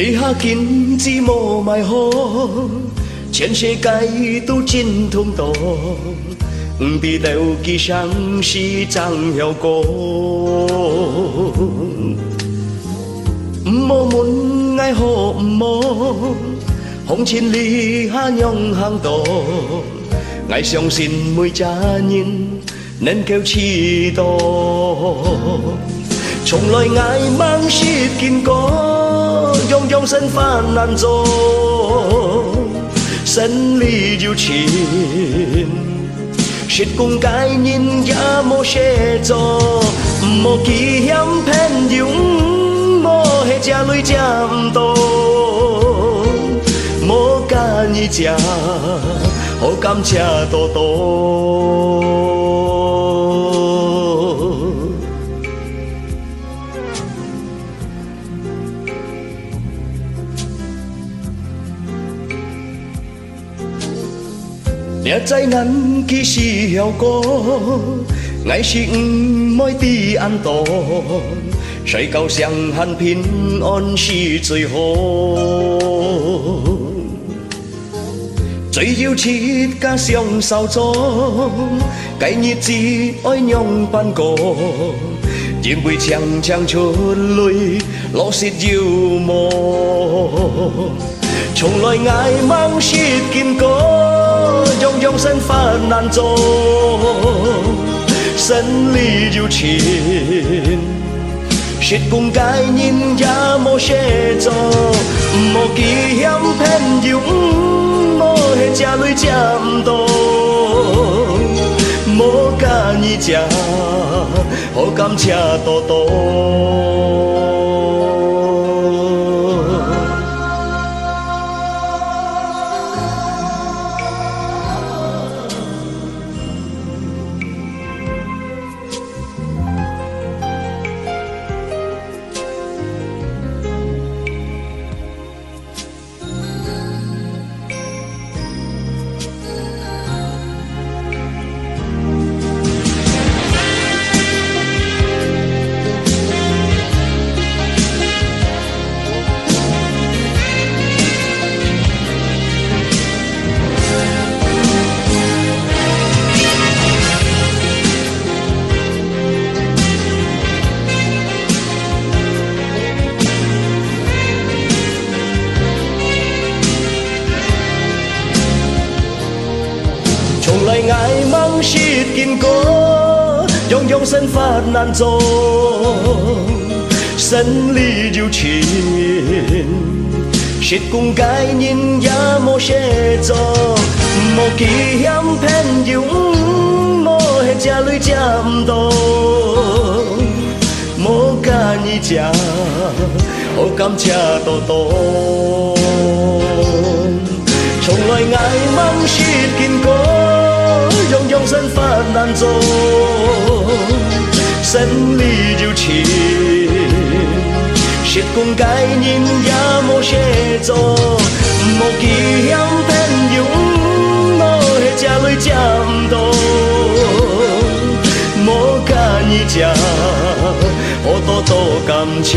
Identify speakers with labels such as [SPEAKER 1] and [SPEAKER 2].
[SPEAKER 1] 你下见只无埋好，全世界都真通道，不知道其上是怎样过。唔好问爱好唔好，红尘里下用行道，爱相信每家人能够祈祷。从来爱梦是见过，样样身犯难做，生理有情，实讲解人也无写作，唔好记嫌朋友，唔好下这类这唔多，无甲你食，好感谢多多。也知咱其实晓过，爱是唔爱伫暗道，睡觉上汉平安是最好。最要切加上手做，该日子爱用办过，因为常常出泪，落实要磨。从来爱梦是见过，样样身犯难做，生理有情，实讲解人也无写作，唔好记嫌朋友，唔好下这类这唔多，无甲你食，好感谢多多。从来爱梦是见过，样样身法难做，生理有情，实讲解人也无写作，唔好记嫌朋友，唔好下这类这唔多，无甲你食，好感谢多多。从来爱梦是见过，样样身法难做，生理有情，实讲解人也无写作，唔好记嫌朋友，唔好下这类这唔多，无甲你食，好多多感谢。